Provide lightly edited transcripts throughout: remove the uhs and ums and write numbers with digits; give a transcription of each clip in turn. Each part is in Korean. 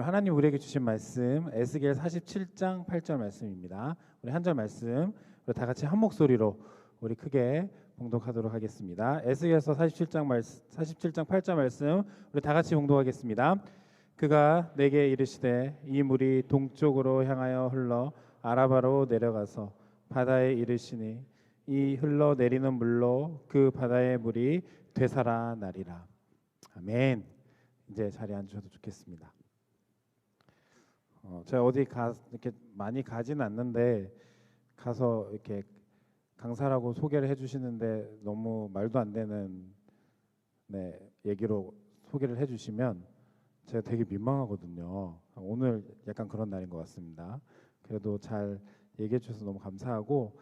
하나님 우리에게 주신 말씀 에스겔 47장 8절 말씀입니다. 우리 한 절 말씀 우리 다 같이 한 목소리로 우리 크게 봉독하도록 하겠습니다. 에스겔서 47장 8절 말씀 우리 다 같이 봉독하겠습니다. 그가 내게 이르시되 이 물이 동쪽으로 향하여 흘러 아라바로 내려가서 바다에 이르시니 이 흘러 내리는 물로 그 바다의 물이 되살아나리라. 아멘. 이제 자리에 앉으셔도 좋겠습니다. 제가 어디 이렇게 많이 가지는 않는데 가서 이렇게 강사라고 소개를 해주시는데 너무 말도 안 되는 얘기로 소개를 해주시면 제가 되게 민망하거든요. 오늘 약간 그런 날인 것 같습니다. 그래도 잘 얘기해 주셔서 너무 감사하고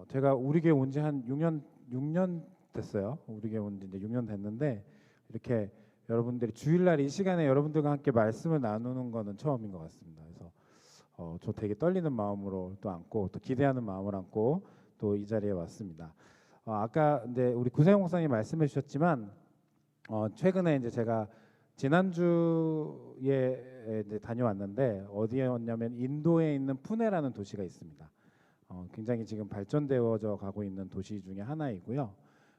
제가 우리 교회 온 지 한 6년 됐어요. 우리 교회 온 지 이제 6년 됐는데 이렇게 여러분들이 주일날 이 시간에 여러분들과 함께 말씀을 나누는 거는 처음인 것 같습니다. 그래서 저 되게 떨리는 마음으로 또 안고 또 기대하는 마음을 안고 또 이 자리에 왔습니다. 아까 이제 우리 구세영 목사님 말씀해 주셨지만 최근에 이제 제가 지난주에 이제 다녀왔는데 어디에 왔냐면 인도에 있는 푸네라는 도시가 있습니다. 굉장히 지금 발전되어져 가고 있는 도시 중에 하나이고요.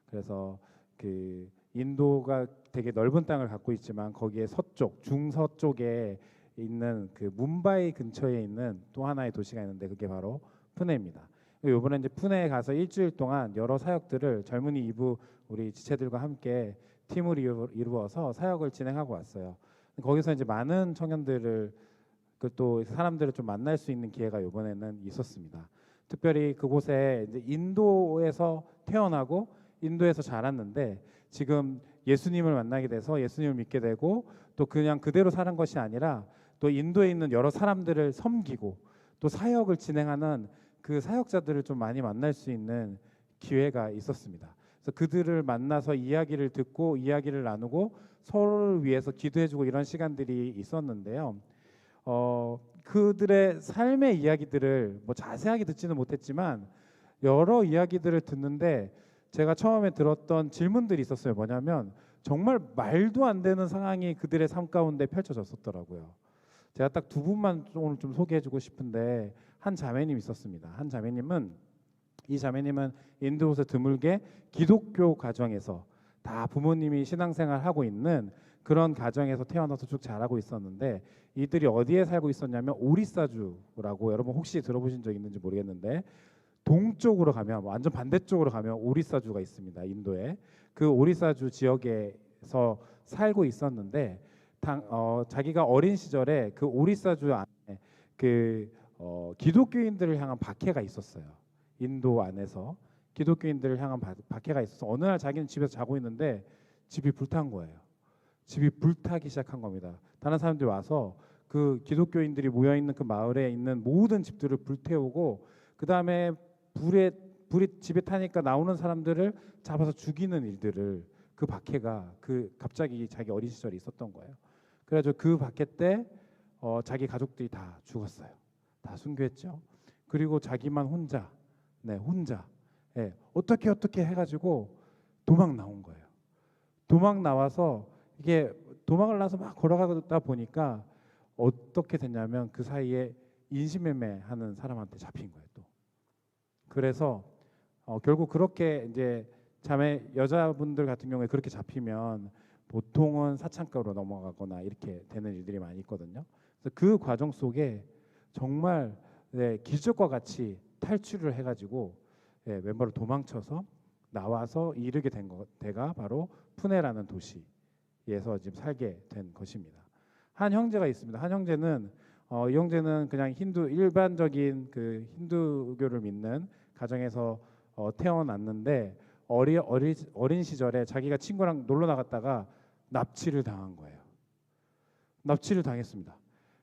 그래서 그 인도가 되게 넓은 땅을 갖고 있지만 거기에 서쪽, 중서쪽에 있는 그 뭄바이 근처에 있는 또 하나의 도시가 있는데 그게 바로 푸네입니다. 이번에 이제 푸네에 가서 일주일 동안 여러 사역들을 젊은이 2부 우리 지체들과 함께 팀을 이루어서 사역을 진행하고 왔어요. 거기서 이제 많은 청년들을 또 사람들을 좀 만날 수 있는 기회가 이번에는 있었습니다. 특별히 그곳에 이제 인도에서 태어나고 인도에서 자랐는데 지금 예수님을 만나게 돼서 예수님을 믿게 되고 또 그냥 그대로 사는 것이 아니라 또 인도에 있는 여러 사람들을 섬기고 또 사역을 진행하는 그 사역자들을 좀 많이 만날 수 있는 기회가 있었습니다. 그래서 그들을 만나서 이야기를 듣고 이야기를 나누고 서로를 위해서 기도해주고 이런 시간들이 있었는데요. 그들의 삶의 이야기들을 뭐 자세하게 듣지는 못했지만 여러 이야기들을 듣는데 제가 처음에 들었던 질문들이 있었어요. 뭐냐면 정말 말도 안 되는 상황이 그들의 삶 가운데 펼쳐졌었더라고요. 제가 딱 두 분만 오늘 좀 소개해주고 싶은데 한 자매님 있었습니다. 한 자매님은 이 자매님은 인도에서 드물게 기독교 가정에서 다 부모님이 신앙생활 하고 있는 그런 가정에서 태어나서 쭉 자라고 있었는데 이들이 어디에 살고 있었냐면 오리사주라고 여러분 혹시 들어보신 적 있는지 모르겠는데 동쪽으로 가면 완전 반대쪽으로 가면 오리사주가 있습니다. 인도에 그 오리사주 지역에서 살고 있었는데 자기가 어린 시절에 그 오리사주 안에 기독교인들을 향한 박해가 있었어요. 인도 안에서 기독교인들을 향한 박해가 있어서 어느 날 자기는 집에서 자고 있는데 집이 불탄 거예요. 집이 불타기 시작한 겁니다. 다른 사람들이 와서 그 기독교인들이 모여 있는 그 마을에 있는 모든 집들을 불태우고 그 다음에 불이 집에 타니까 나오는 사람들을 잡아서 죽이는 일들을 그 박해가 갑자기 자기 어린 시절에 있었던 거예요. 그래가지고 그 박해 때 자기 가족들이 다 죽었어요. 다 순교했죠. 그리고 자기만 혼자 어떻게 해가지고 도망 나온 거예요. 도망 나와서 이게 도망을 나서 막 걸어가다 보니까 어떻게 됐냐면 그 사이에 인신매매하는 사람한테 잡힌 거예요. 또 그래서 결국 그렇게 이제 자매 여자분들 같은 경우에 그렇게 잡히면 보통은 사창가로 넘어가거나 이렇게 되는 일들이 많이 있거든요. 그래서 그 과정 속에 정말 기적과 같이 탈출을 해가지고 왼발로 도망쳐서 나와서 이르게 된 데가 바로 푸네라는 도시에서 지금 살게 된 것입니다. 한 형제가 있습니다. 한 형제는 이 형제는 그냥 일반적인 그 힌두교를 믿는 가정에서 태어났는데 어린 시절에 자기가 친구랑 놀러 나갔다가 납치를 당한 거예요. 납치를 당했습니다.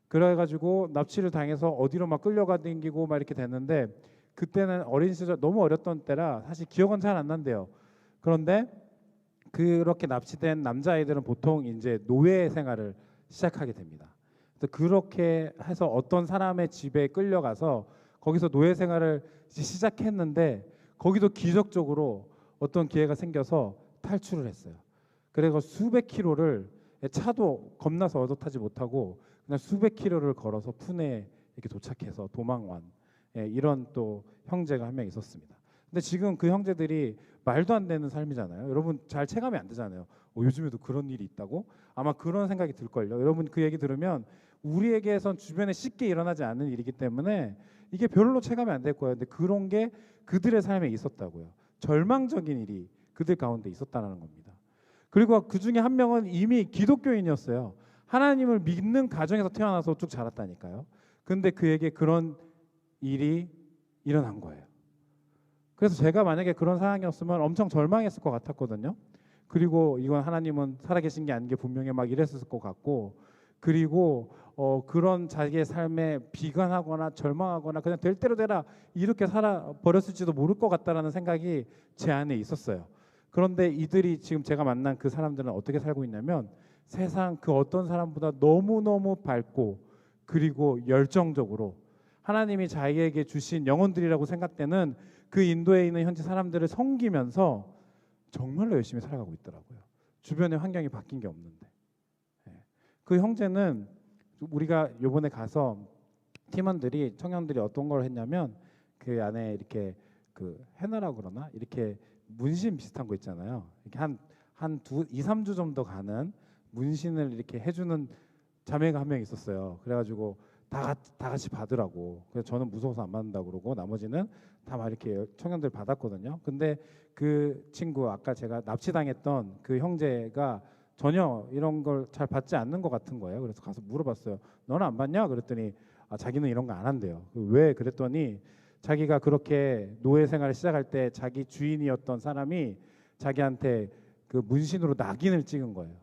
그래가지고 납치를 당해서 어디로 막 끌려가 댕기고 막 이렇게 됐는데 그때는 어린 시절 너무 어렸던 때라 사실 기억은 잘 안 난대요. 그런데 그렇게 납치된 남자아이들은 보통 이제 노예 생활을 시작하게 됩니다. 그래서 그렇게 해서 어떤 사람의 집에 끌려가서 거기서 노예 생활을 시작했는데 거기도 기적적으로 어떤 기회가 생겨서 탈출을 했어요. 그래서 수백 킬로를 차도 겁나서 얻어 타지 못하고 그냥 수백 킬로를 걸어서 푸네에 이렇게 도착해서 도망 이런 또 형제가 한 명 있었습니다. 근데 지금 그 형제들이 말도 안 되는 삶이잖아요. 여러분 잘 체감이 안 되잖아요. 요즘에도 그런 일이 있다고? 아마 그런 생각이 들걸요. 여러분 그 얘기 들으면 우리에게선 주변에 쉽게 일어나지 않는 일이기 때문에 이게 별로 체감이 안 될 거예요. 근데 그런 게 그들의 삶에 있었다고요. 절망적인 일이 그들 가운데 있었다는 겁니다. 그리고 그 중에 한 명은 이미 기독교인이었어요. 하나님을 믿는 가정에서 태어나서 쭉 자랐다니까요. 근데 그에게 그런 일이 일어난 거예요. 그래서 제가 만약에 그런 상황이었으면 엄청 절망했을 것 같았거든요. 그리고 이건 하나님은 살아계신 게 아닌 게 분명히 막 이랬을 것 같고, 그리고 그런 자기의 삶에 비관하거나 절망하거나 그냥 될 대로 되라 이렇게 살아 버렸을지도 모를 것 같다라는 생각이 제 안에 있었어요. 그런데 이들이 지금 제가 만난 그 사람들은 어떻게 살고 있냐면 세상 그 어떤 사람보다 너무너무 밝고 그리고 열정적으로 하나님이 자기에게 주신 영혼들이라고 생각되는 그 인도에 있는 현지 사람들을 섬기면서 정말로 열심히 살아가고 있더라고요. 주변의 환경이 바뀐 게 없는데. 그 형제는 우리가 요번에 가서 팀원들이 청년들이 어떤 걸 했냐면 그 안에 이렇게 그 헤나라고 그러나 이렇게 문신 비슷한 거 있잖아요. 이렇게 한 2, 3주 정도 가는 문신을 이렇게 해주는 자매가 한 명 있었어요. 그래가지고 다 같이 받으라고. 그래서 저는 무서워서 안 받는다고 그러고 나머지는 다 막 이렇게 청년들 받았거든요. 근데 그 친구 아까 제가 납치당했던 그 형제가 전혀 이런 걸 잘 받지 않는 것 같은 거예요. 그래서 가서 물어봤어요. 너는 안 받냐? 그랬더니 자기는 이런 거 안 한대요. 왜? 그랬더니 자기가 그렇게 노예 생활을 시작할 때 자기 주인이었던 사람이 자기한테 그 문신으로 낙인을 찍은 거예요.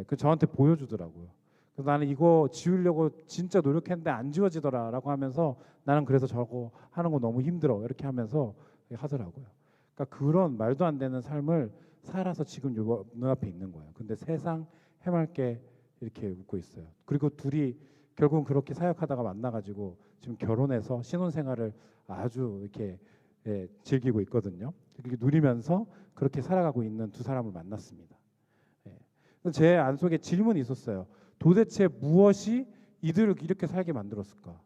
그 저한테 보여주더라고요. 그래서 나는 이거 지우려고 진짜 노력했는데 안 지워지더라라고 하면서 나는 그래서 저거 하는 거 너무 힘들어 이렇게 하면서 하더라고요. 그러니까 그런 말도 안 되는 삶을 살아서 지금 눈앞에 있는 거예요. 근데 세상 해맑게 이렇게 웃고 있어요. 그리고 둘이 결국은 그렇게 사역하다가 만나가지고 지금 결혼해서 신혼생활을 아주 이렇게 즐기고 있거든요. 그렇게 누리면서 그렇게 살아가고 있는 두 사람을 만났습니다. 제 안속에 질문이 있었어요. 도대체 무엇이 이들을 이렇게 살게 만들었을까?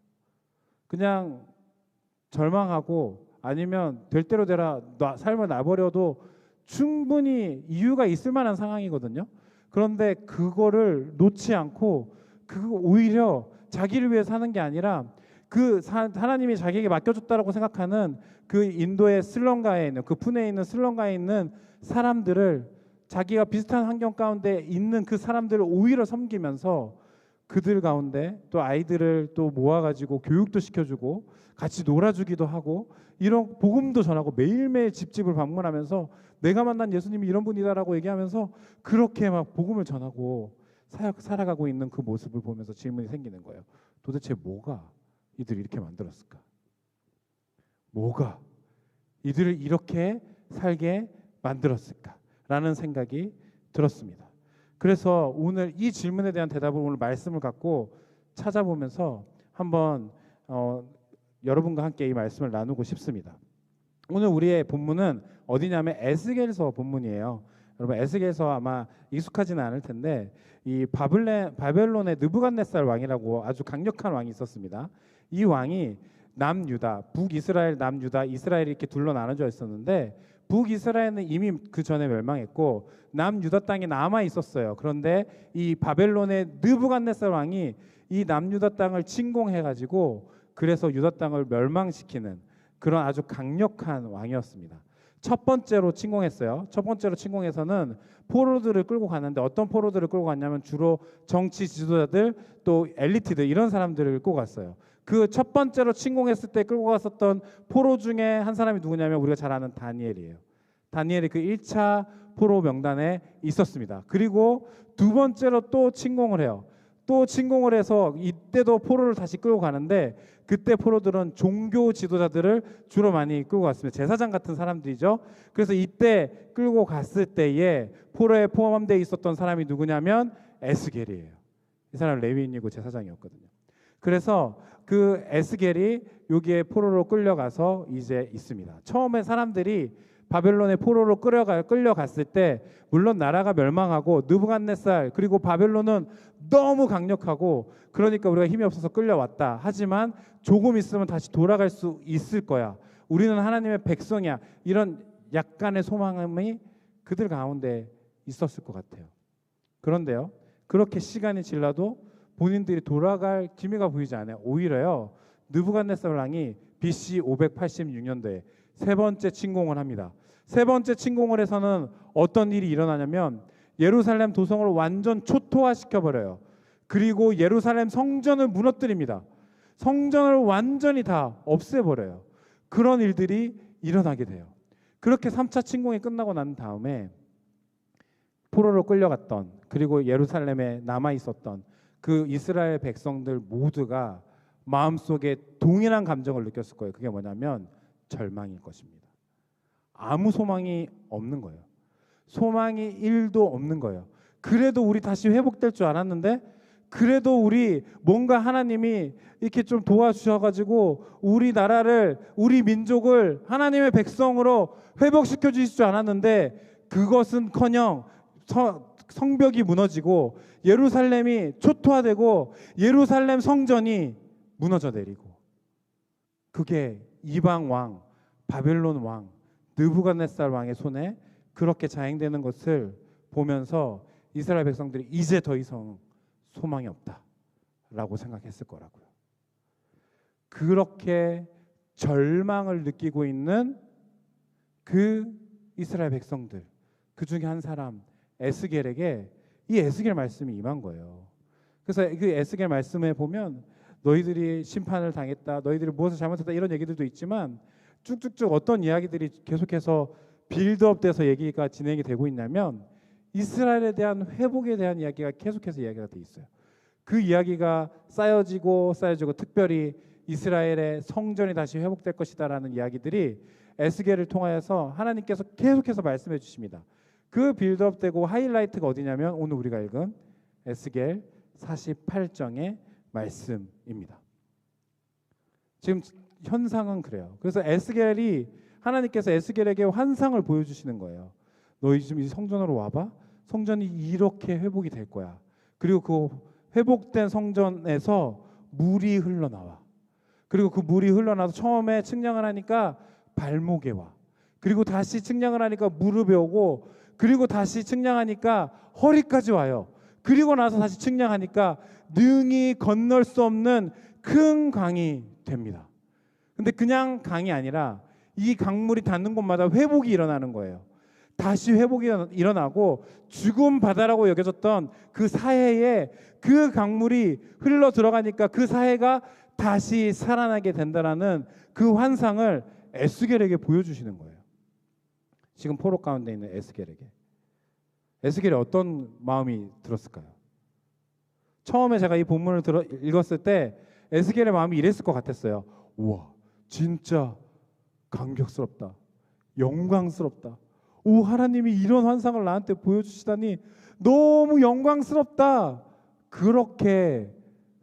그냥 절망하고 아니면 될 대로 되라 삶을 놔버려도 충분히 이유가 있을 만한 상황이거든요. 그런데 그거를 놓지 않고 오히려 자기를 위해 사는 게 아니라 하나님이 자기에게 맡겨줬다라고 생각하는 그 인도의 슬럼가에 있는 그 푸네에 있는 슬럼가에 있는 사람들을 자기가 비슷한 환경 가운데 있는 그 사람들을 오히려 섬기면서 그들 가운데 또 아이들을 또 모아가지고 교육도 시켜주고 같이 놀아주기도 하고 이런 복음도 전하고 매일매일 집집을 방문하면서 내가 만난 예수님이 이런 분이다라고 얘기하면서 그렇게 막 복음을 전하고 살아가고 있는 그 모습을 보면서 질문이 생기는 거예요. 도대체 뭐가 이들을 이렇게 만들었을까? 뭐가 이들을 이렇게 살게 만들었을까? 라는 생각이 들었습니다. 그래서 오늘 이 질문에 대한 대답을 오늘 말씀을 갖고 찾아보면서 한번 여러분과 함께 이 말씀을 나누고 싶습니다. 오늘 우리의 본문은 어디냐면 에스겔서 본문이에요. 여러분 에스겔서 아마 익숙하지는 않을 텐데 이 바벨론의 느부갓네살 왕이라고 아주 강력한 왕이 있었습니다. 이 왕이 남유다, 북이스라엘, 남유다, 이스라엘이 이렇게 둘로 나눠져 있었는데 북이스라엘은 이미 그 전에 멸망했고 남유다 땅에 남아 있었어요. 그런데 이 바벨론의 느부갓네살 왕이 이 남유다 땅을 침공해가지고 그래서 유다 땅을 멸망시키는 그런 아주 강력한 왕이었습니다. 첫 번째로 침공했어요. 첫 번째로 침공해서는 포로들을 끌고 갔는데 어떤 포로들을 끌고 갔냐면 주로 정치 지도자들 또 엘리트들 이런 사람들을 끌고 갔어요. 그 첫 번째로 침공했을 때 끌고 갔었던 포로 중에 한 사람이 누구냐면 우리가 잘 아는 다니엘이에요. 다니엘이 그 1차 포로 명단에 있었습니다. 그리고 두 번째로 또 침공을 해요. 또 침공을 해서 이때도 포로를 다시 끌고 가는데 그때 포로들은 종교 지도자들을 주로 많이 끌고 갔습니다. 제사장 같은 사람들이죠. 그래서 이때 끌고 갔을 때에 포로에 포함되어 있었던 사람이 누구냐면 에스겔이에요. 이 사람 레위인이고 제사장이었거든요. 그래서 그 에스겔이 여기에 포로로 끌려가서 이제 있습니다. 처음에 사람들이 바벨론의 포로로 끌려갔을 때 물론 나라가 멸망하고 느부갓네살 그리고 바벨론은 너무 강력하고 그러니까 우리가 힘이 없어서 끌려왔다. 하지만 조금 있으면 다시 돌아갈 수 있을 거야. 우리는 하나님의 백성이야. 이런 약간의 소망이 그들 가운데 있었을 것 같아요. 그런데요, 그렇게 시간이 지나도 본인들이 돌아갈 기미가 보이지 않아요. 오히려요, 느부갓네살 왕이 BC 586년도에 세 번째 침공을 합니다. 세 번째 침공을 해서는 어떤 일이 일어나냐면 예루살렘 도성을 완전 초토화시켜버려요. 그리고 예루살렘 성전을 무너뜨립니다. 성전을 완전히 다 없애버려요. 그런 일들이 일어나게 돼요. 그렇게 3차 침공이 끝나고 난 다음에 포로로 끌려갔던 그리고 예루살렘에 남아있었던 그 이스라엘 백성들 모두가 마음속에 동일한 감정을 느꼈을 거예요. 그게 뭐냐면 절망일 것입니다. 아무 소망이 없는 거예요. 소망이 1도 없는 거예요. 그래도 우리 다시 회복될 줄 알았는데, 그래도 우리 뭔가 하나님이 이렇게 좀 도와주셔가지고 우리 나라를, 우리 민족을 하나님의 백성으로 회복시켜 주실 줄 알았는데, 그것은커녕 성벽이 무너지고 예루살렘이 초토화되고 예루살렘 성전이 무너져 내리고, 그게 이방 왕 바벨론 왕 느부갓네살 왕의 손에 그렇게 자행되는 것을 보면서 이스라엘 백성들이 이제 더 이상 소망이 없다라고 생각했을 거라고요. 그렇게 절망을 느끼고 있는 그 이스라엘 백성들, 그 중에 한 사람 에스겔에게 이 에스겔 말씀이 임한 거예요. 그래서 그 에스겔 말씀에 보면 너희들이 심판을 당했다, 너희들이 무엇을 잘못했다, 이런 얘기들도 있지만 쭉쭉쭉 어떤 이야기들이 계속해서 빌드업돼서 얘기가 진행이 되고 있냐면 이스라엘에 대한 회복에 대한 이야기가 계속해서 이야기가 돼 있어요. 그 이야기가 쌓여지고 특별히 이스라엘의 성전이 다시 회복될 것이다라는 이야기들이 에스겔을 통하여서 하나님께서 계속해서 말씀해 주십니다. 그 빌드업되고 하이라이트가 어디냐면 오늘 우리가 읽은 에스겔 48장의 말씀입니다. 지금 현상은 그래요. 그래서 하나님께서 에스겔에게 환상을 보여주시는 거예요. 너희 지금 이 성전으로 와봐. 성전이 이렇게 회복이 될 거야. 그리고 그 회복된 성전에서 물이 흘러나와. 그리고 그 물이 흘러나서 처음에 측량을 하니까 발목에 와. 그리고 다시 측량을 하니까 무릎에 오고, 그리고 다시 측량하니까 허리까지 와요. 그리고 나서 다시 측량하니까 능히 건널 수 없는 큰 강이 됩니다. 근데 그냥 강이 아니라 이 강물이 닿는 곳마다 회복이 일어나는 거예요. 다시 회복이 일어나고 죽음 바다라고 여겨졌던 그 사해에 그 강물이 흘러 들어가니까 그 사해가 다시 살아나게 된다라는 그 환상을 에스겔에게 보여주시는 거예요. 지금 포로 가운데 있는 에스겔에게. 에스겔이 어떤 마음이 들었을까요? 처음에 제가 이 본문을 읽었을 때 에스겔의 마음이 이랬을 것 같았어요. 우와, 진짜 감격스럽다. 영광스럽다. 오, 하나님이 이런 환상을 나한테 보여주시다니 너무 영광스럽다. 그렇게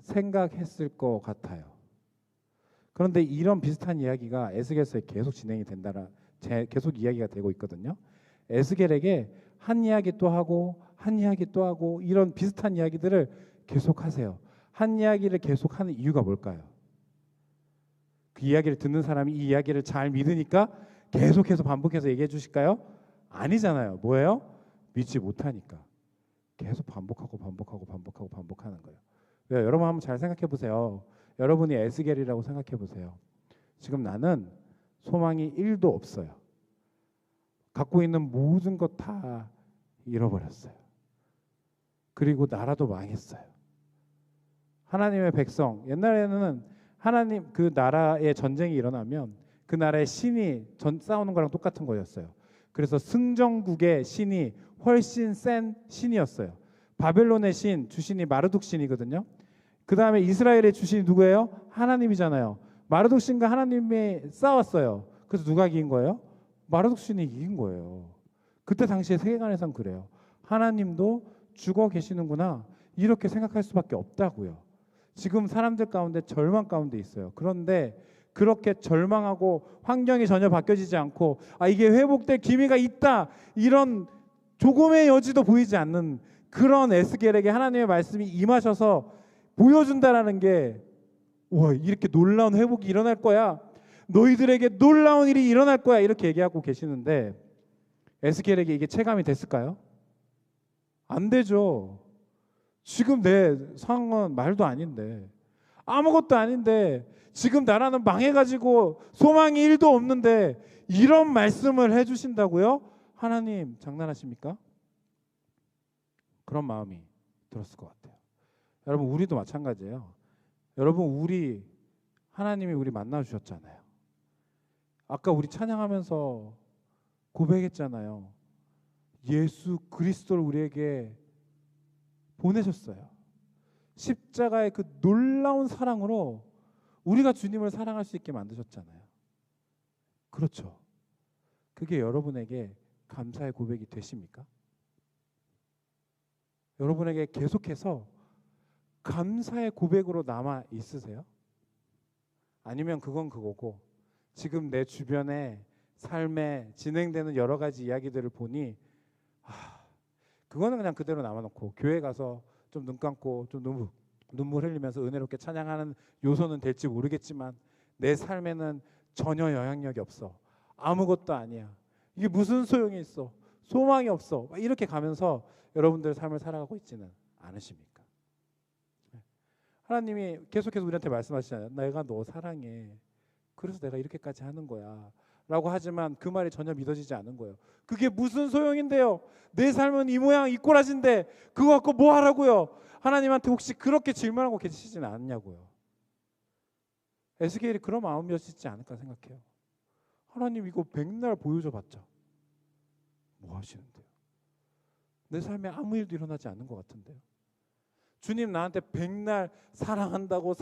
생각했을 것 같아요. 그런데 이런 비슷한 이야기가 에스겔서에 계속 진행이 계속 이야기가 되고 있거든요. 에스겔에게 한 이야기 또 하고 한 이야기 또 하고 이런 비슷한 이야기들을 계속 하세요. 한 이야기를 계속 하는 이유가 뭘까요? 그 이야기를 듣는 사람이 이 이야기를 잘 믿으니까 계속해서 반복해서 얘기해 주실까요? 아니잖아요. 뭐예요? 믿지 못하니까 계속 반복하는 거예요. 왜? 여러분 한번 잘 생각해 보세요. 여러분이 에스겔이라고 생각해 보세요. 지금 나는 소망이 1도 없어요. 갖고 있는 모든 것 다 잃어버렸어요. 그리고 나라도 망했어요. 하나님의 백성, 옛날에는 하나님 그 나라에 전쟁이 일어나면 그 나라의 신이 싸우는 거랑 똑같은 거였어요. 그래서 승전국의 신이 훨씬 센 신이었어요. 바벨론의 주신이 마르둑 신이거든요. 그 다음에 이스라엘의 주신이 누구예요? 하나님이잖아요. 마르둑 신과 하나님이 싸웠어요. 그래서 누가 이긴 거예요? 마르둑 신이 이긴 거예요. 그때 당시에 세계관에선 그래요. 하나님도 죽어 계시는구나, 이렇게 생각할 수밖에 없다고요. 지금 사람들 가운데 절망 가운데 있어요. 그런데 그렇게 절망하고 환경이 전혀 바뀌어지지 않고 이게 회복될 기미가 있다, 이런 조금의 여지도 보이지 않는 그런 에스겔에게 하나님의 말씀이 임하셔서 보여준다라는 게, 와, 이렇게 놀라운 회복이 일어날 거야, 너희들에게 놀라운 일이 일어날 거야, 이렇게 얘기하고 계시는데 에스겔에게 이게 체감이 됐을까요? 안 되죠. 지금 내 상황은 말도 아닌데, 아무것도 아닌데, 지금 나라는 망해가지고 소망이 1도 없는데 이런 말씀을 해주신다고요? 하나님 장난하십니까? 그런 마음이 들었을 것 같아요. 여러분, 우리도 마찬가지예요. 여러분, 하나님이 우리 만나주셨잖아요. 아까 우리 찬양하면서 고백했잖아요. 예수 그리스도를 우리에게 보내셨어요. 십자가의 그 놀라운 사랑으로 우리가 주님을 사랑할 수 있게 만드셨잖아요. 그렇죠. 그게 여러분에게 감사의 고백이 되십니까? 여러분에게 계속해서 감사의 고백으로 남아 있으세요? 아니면 그건 그거고, 지금 내 주변에 삶에 진행되는 여러 가지 이야기들을 보니 그거는 그냥 그대로 남아놓고 교회 가서 좀 눈 감고 좀 눈물 흘리면서 은혜롭게 찬양하는 요소는 될지 모르겠지만 내 삶에는 전혀 영향력이 없어, 아무것도 아니야, 이게 무슨 소용이 있어, 소망이 없어, 이렇게 가면서 여러분들의 삶을 살아가고 있지는 않으십니까? 하나님이 계속해서 우리한테 말씀하시잖아요. 내가 너 사랑해, 그래서 내가 이렇게까지 하는 거야 라고 하지만 그 말이 전혀 믿어지지 않은 거예요. 그게 무슨 소용인데요? 내 삶은 이 모양 이 꼴아진데 그거 갖고 뭐 하라고요? 하나님한테 혹시 그렇게 질문하고 계시지는 않냐고요. 에스겔이 그런 마음이었지 않을까 생각해요. 하나님, 이거 백날 보여줘봤자 뭐 하시는데요? 내 삶에 아무 일도 일어나지 않는 것 같은데요. 주님 나한테 백날 사랑한다고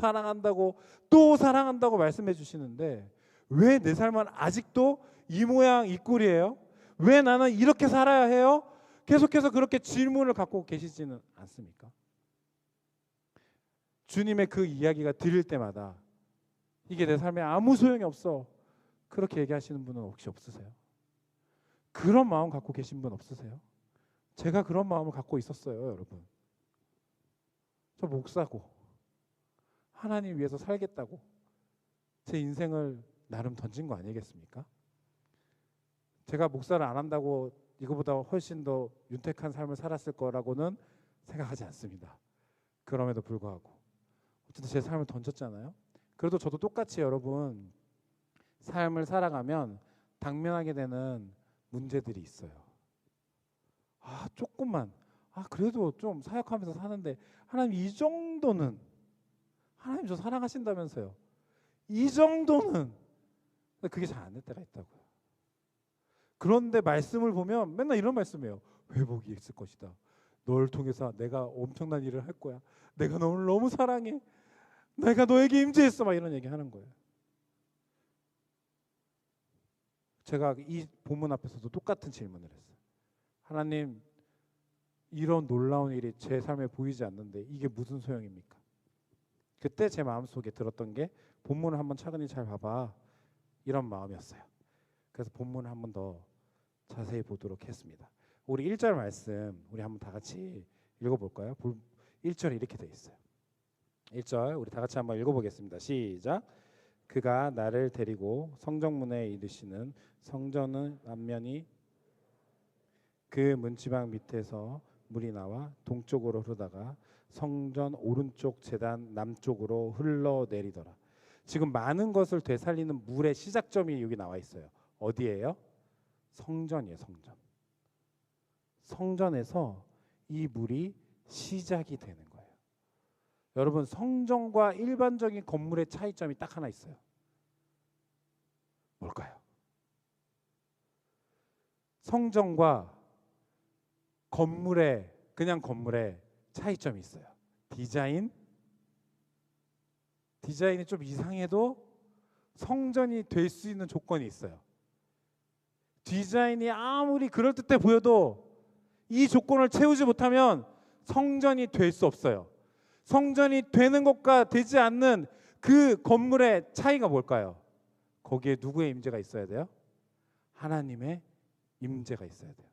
또 사랑한다고 말씀해 주시는데 왜 내 삶은 아직도 이 모양 이 꼴이에요? 왜 나는 이렇게 살아야 해요? 계속해서 그렇게 질문을 갖고 계시지는 않습니까? 주님의 그 이야기가 들릴 때마다 이게 내 삶에 아무 소용이 없어, 그렇게 얘기하시는 분은 혹시 없으세요? 그런 마음 갖고 계신 분 없으세요? 제가 그런 마음을 갖고 있었어요, 여러분. 저 목사고 하나님 위해서 살겠다고 제 인생을 나름 던진 거 아니겠습니까? 제가 목사를 안 한다고 이거보다 훨씬 더 윤택한 삶을 살았을 거라고는 생각하지 않습니다. 그럼에도 불구하고 어쨌든 제 삶을 던졌잖아요. 그래도 저도 똑같이 여러분, 삶을 살아가면 당면하게 되는 문제들이 있어요. 조금만, 그래도 좀 사역하면서 사는데 하나님 이 정도는, 하나님 저 사랑하신다면서요, 이 정도는. 그게 잘 안 될 때가 있다고요. 그런데 말씀을 보면 맨날 이런 말씀이에요. 회복이 있을 것이다, 널 통해서 내가 엄청난 일을 할 거야, 내가 너를 너무 사랑해, 내가 너에게 임재했어, 막 이런 얘기 하는 거예요. 제가 이 본문 앞에서도 똑같은 질문을 했어요. 하나님, 이런 놀라운 일이 제 삶에 보이지 않는데 이게 무슨 소용입니까? 그때 제 마음속에 들었던 게, 본문을 한번 차근히 잘 봐봐, 이런 마음이었어요. 그래서 본문을 한번 더 자세히 보도록 했습니다. 우리 1절 말씀 우리 한번 다 같이 읽어볼까요? 1절에 이렇게 돼 있어요. 1절 우리 다 같이 한번 읽어보겠습니다. 시작. 그가 나를 데리고 성정문에 이르시는 성전은 앞면이 그 문지방 밑에서 물이 나와 동쪽으로 흐르다가 성전 오른쪽 제단 남쪽으로 흘러내리더라. 지금 많은 것을 되살리는 물의 시작점이 여기 나와 있어요. 어디예요? 성전이에요. 성전. 성전에서 이 물이 시작이 되는 거예요. 여러분, 성전과 일반적인 건물의 차이점이 딱 하나 있어요. 뭘까요? 성전과 그냥 건물의 차이점이 있어요. 디자인이 좀 이상해도 성전이 될 수 있는 조건이 있어요. 디자인이 아무리 그럴듯해 보여도 이 조건을 채우지 못하면 성전이 될 수 없어요. 성전이 되는 것과 되지 않는 그 건물의 차이가 뭘까요? 거기에 누구의 임재가 있어야 돼요? 하나님의 임재가 있어야 돼요.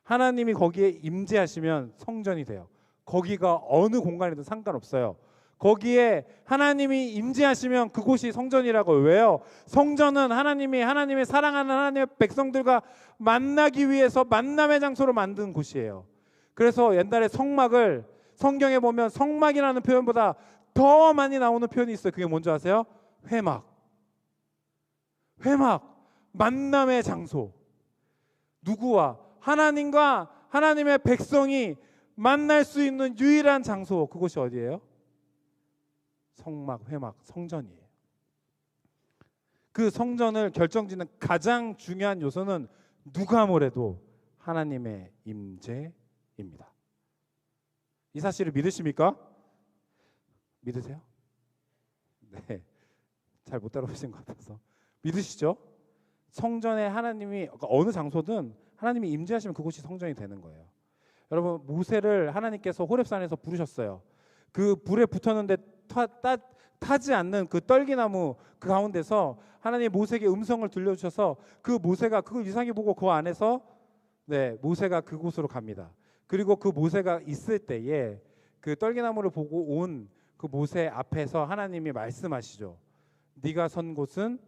하나님이 거기에 임재하시면 성전이 돼요. 거기가 어느 공간이든 상관없어요. 거기에 하나님이 임재하시면 그곳이 성전이라고. 왜요? 성전은 하나님의 사랑하는 하나님의 백성들과 만나기 위해서 만남의 장소로 만든 곳이에요. 그래서 옛날에 성막을 성경에 보면 성막이라는 표현보다 더 많이 나오는 표현이 있어요. 그게 뭔지 아세요? 회막. 회막, 만남의 장소. 누구와? 하나님과 하나님의 백성이 만날 수 있는 유일한 장소. 그곳이 어디예요? 성막, 회막, 성전이에요. 그 성전을 결정짓는 가장 중요한 요소는 누가 뭐래도 하나님의 임재입니다. 이 사실을 믿으십니까? 믿으세요? 네, 잘 못 따라오신 것 같아서. 믿으시죠? 성전에 하나님이, 어느 장소든 하나님이 임재하시면 그곳이 성전이 되는 거예요. 여러분, 모세를 하나님께서 호렙산에서 부르셨어요. 그 불에 붙었는데 타지 않는 그 떨기나무 그 가운데서 하나님이 모세에게 음성을 들려주셔서 그 모세가 그걸 이상히 보고 그 안에서 모세가 그곳으로 갑니다. 그리고 그 모세가 있을 때에 그 떨기나무를 보고 온 그 모세 앞에서 하나님이 말씀하시죠. 네가 선 곳은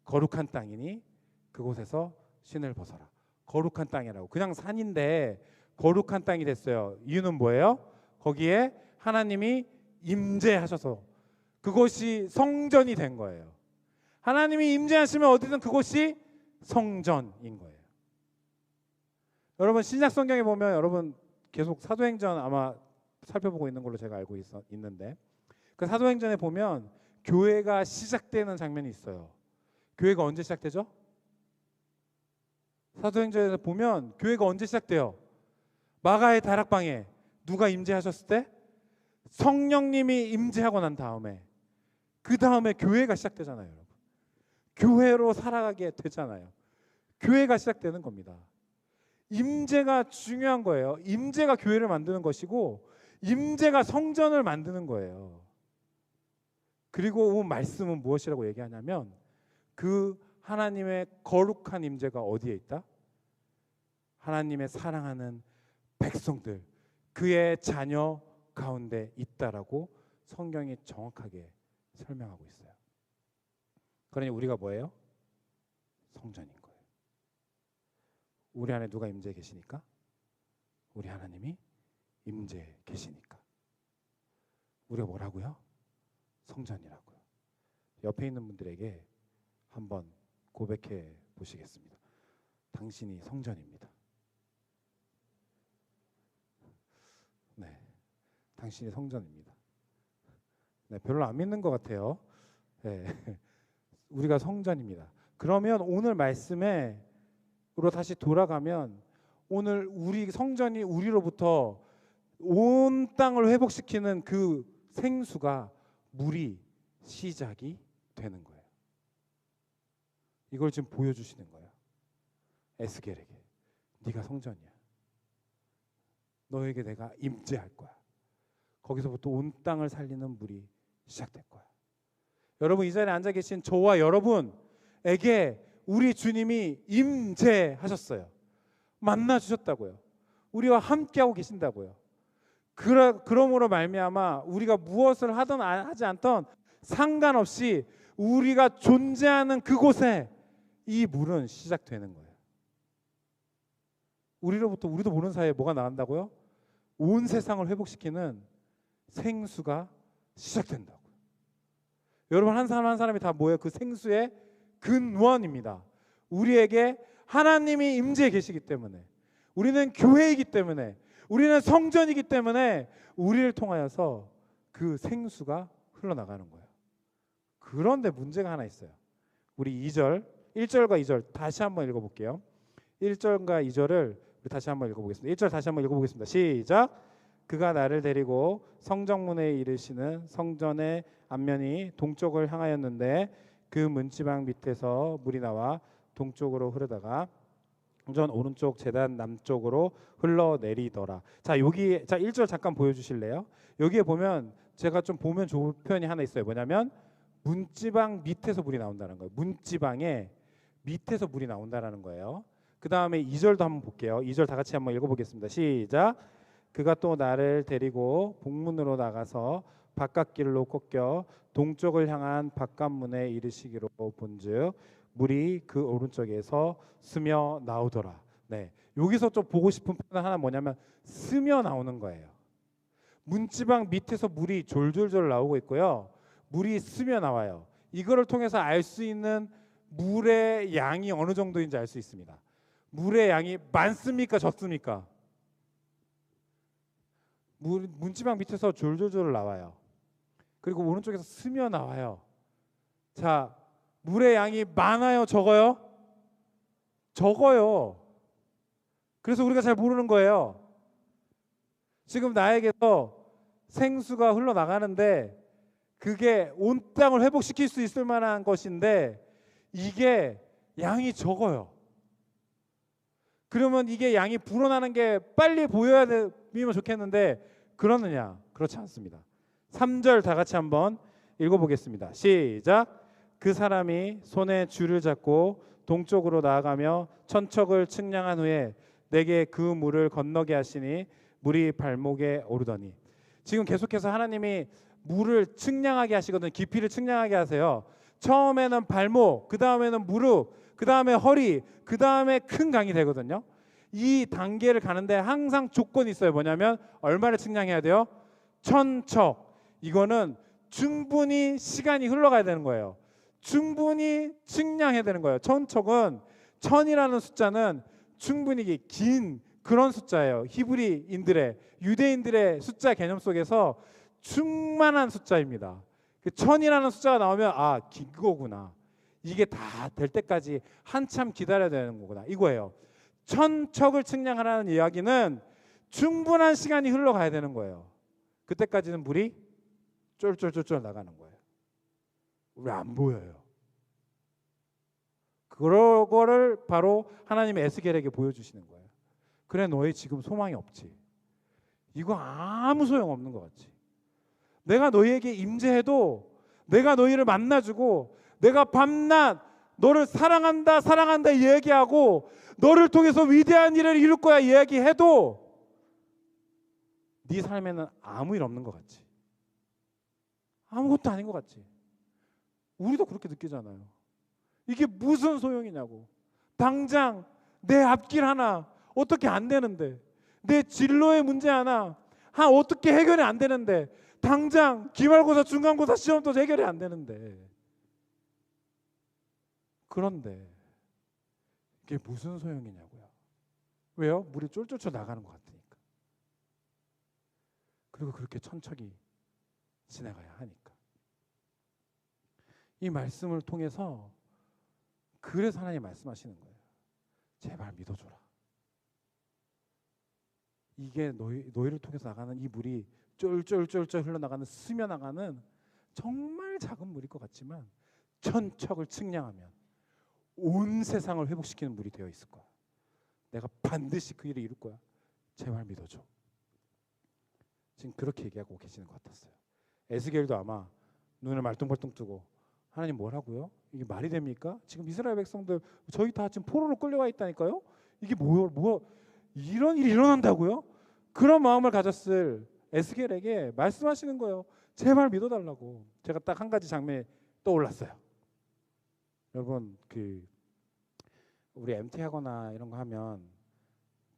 거룩한 땅이니 그곳에서 신을 벗어라. 거룩한 땅이라고. 그냥 산인데 거룩한 땅이 됐어요. 이유는 뭐예요? 거기에 하나님이 임재하셔서 그곳이 성전이 된 거예요. 하나님이 임재하시면 어디든 그곳이 성전인 거예요. 여러분, 신약 성경에 보면 여러분 계속 사도행전 아마 살펴보고 있는 걸로 제가 알고 있는데 그 사도행전에 보면 교회가 시작되는 장면이 있어요. 교회가 언제 시작되죠? 사도행전에서 보면 교회가 언제 시작돼요? 마가의 다락방에 누가 임재하셨을 때? 성령님이 임재하고 난 다음에, 그 다음에 교회가 시작되잖아요. 여러분, 교회로 살아가게 되잖아요. 교회가 시작되는 겁니다. 임재가 중요한 거예요. 임재가 교회를 만드는 것이고 임재가 성전을 만드는 거예요. 그리고 말씀은 무엇이라고 얘기하냐면 그 하나님의 거룩한 임재가 어디에 있다? 하나님의 사랑하는 백성들, 그의 자녀 가운데 있다라고 성경이 정확하게 설명하고 있어요. 그러니 우리가 뭐예요? 성전인 거예요. 우리 안에 누가 임재해 계시니까? 우리 하나님이 임재해 계시니까. 우리가 뭐라고요? 성전이라고요. 옆에 있는 분들에게 한번 고백해 보시겠습니다. 당신이 성전입니다. 네, 당신이 성전입니다. 네, 별로 안 믿는 것 같아요. 네, 우리가 성전입니다. 그러면 오늘 말씀으로 다시 돌아가면 오늘 우리 성전이 우리로부터 온 땅을 회복시키는 그 생수가 물이 시작이 되는 거예요. 이걸 지금 보여주시는 거예요. 에스겔에게 네가 성전이야. 너에게 내가 임재할 거야. 거기서부터 온 땅을 살리는 물이 시작될 거야. 여러분, 이 자리에 앉아 계신 저와 여러분에게 우리 주님이 임재하셨어요. 만나 주셨다고요. 우리와 함께하고 계신다고요. 그러므로 말미암아 우리가 무엇을 하든 하지 않던 상관없이 우리가 존재하는 그곳에 이 물은 시작되는 거예요. 우리로부터 우리도 모르는 사이에 뭐가 나간다고요? 온 세상을 회복시키는 생수가 시작된다고요. 여러분, 한 사람 한 사람이 다 뭐예요? 그 생수의 근원입니다. 우리에게 하나님이 임재해 계시기 때문에, 우리는 교회이기 때문에, 우리는 성전이기 때문에 우리를 통하여서 그 생수가 흘러나가는 거예요. 그런데 문제가 하나 있어요. 우리 1절과 2절 다시 한번 읽어볼게요. 1절과 2절을 우리 다시 한번 읽어보겠습니다. 1절 다시 한번 읽어보겠습니다. 시작. 그가 나를 데리고 성정문에 이르시는 성전의 앞면이 동쪽을 향하였는데 그 문지방 밑에서 물이 나와 동쪽으로 흐르다가 성전 오른쪽 제단 남쪽으로 흘러내리더라. 자, 1절 잠깐 보여주실래요? 여기에 보면 제가 좀 보면 좋은 표현이 하나 있어요. 뭐냐면 문지방 밑에서 물이 나온다는 거예요. 문지방의 밑에서 물이 나온다라는 거예요. 그 다음에 2절도 한번 볼게요. 2절 다 같이 한번 읽어보겠습니다. 시작. 그가 또 나를 데리고 북문으로 나가서 바깥길로 꺾여 동쪽을 향한 바깥문에 이르시기로 본즉 물이 그 오른쪽에서 스며 나오더라. 네, 여기서 좀 보고 싶은 표현 하나 뭐냐면 스며 나오는 거예요. 문지방 밑에서 물이 졸졸졸 나오고 있고요. 물이 스며 나와요. 이거를 통해서 알 수 있는 물의 양이 어느 정도인지 알 수 있습니다. 물의 양이 많습니까? 적습니까? 문지방 밑에서 졸졸졸 나와요. 그리고 오른쪽에서 스며 나와요. 자, 물의 양이 많아요? 적어요? 적어요. 그래서 우리가 잘 모르는 거예요. 지금 나에게서 생수가 흘러나가는데 그게 온 땅을 회복시킬 수 있을 만한 것인데 이게 양이 적어요. 그러면 이게 양이 불어나는 게 빨리 보이면 좋겠는데 그러느냐? 그렇지 않습니다. 3절 다 같이 한번 읽어보겠습니다. 시작. 그 사람이 손에 줄을 잡고 동쪽으로 나아가며 천척을 측량한 후에 내게 그 물을 건너게 하시니 물이 발목에 오르더니. 지금 계속해서 하나님이 물을 측량하게 하시거든요. 깊이를 측량하게 하세요. 처음에는 발목, 그 다음에는 무릎, 그 다음에 허리, 그 다음에 큰 강이 되거든요. 이 단계를 가는데 항상 조건이 있어요. 뭐냐면 얼마를 측량해야 돼요? 천척. 이거는 충분히 시간이 흘러가야 되는 거예요. 충분히 측량해야 되는 거예요. 천척은 천이라는 숫자는 충분히 긴 그런 숫자예요. 히브리인들의 유대인들의 숫자 개념 속에서 충만한 숫자입니다. 천이라는 숫자가 나오면 아, 긴 거구나. 이게 다 될 때까지 한참 기다려야 되는 거구나. 이거예요. 천척을 측량하라는 이야기는 충분한 시간이 흘러가야 되는 거예요. 그때까지는 물이 쫄쫄쫄쫄 나가는 거예요. 우리 안 보여요. 그거를 바로 하나님의 에스겔에게 보여주시는 거예요. 그래, 너희 지금 소망이 없지. 이거 아무 소용 없는 것 같지. 내가 너희에게 임재해도 내가 너희를 만나주고 내가 밤낮 너를 사랑한다 사랑한다 이야기하고 너를 통해서 위대한 일을 이룰 거야 이야기해도 네 삶에는 아무 일 없는 것 같지. 아무것도 아닌 것 같지. 우리도 그렇게 느끼잖아요. 이게 무슨 소용이냐고. 당장 내 앞길 하나 어떻게 안 되는데, 내 진로의 문제 하나 어떻게 해결이 안 되는데, 당장 기말고사 중간고사 시험도 해결이 안 되는데, 그런데 이게 무슨 소용이냐고요. 왜요? 물이 쫄쫄쫄 나가는 것 같으니까. 그리고 그렇게 천천히 지나가야 하니까. 이 말씀을 통해서 그래서 하나님 말씀하시는 거예요. 제발 믿어줘라. 이게 너희를 통해서 나가는 이 물이 쫄쫄쫄쫄 흘러나가는 스며나가는 정말 작은 물일 것 같지만 천척을 측량하면 온 세상을 회복시키는 물이 되어 있을 거야. 내가 반드시 그 일을 이룰 거야. 제발 믿어줘. 지금 그렇게 얘기하고 계시는 것 같았어요. 에스겔도 아마 눈을 말똥말똥 뜨고 하나님 뭐라고요? 이게 말이 됩니까? 지금 이스라엘 백성들 저희 다 지금 포로로 끌려와 있다니까요? 이게 뭐 이런 일이 일어난다고요? 그런 마음을 가졌을 에스겔에게 말씀하시는 거예요. 제발 믿어달라고. 제가 딱 한 가지 장면이 떠올랐어요. 여러분 우리 MT 하거나 이런 거 하면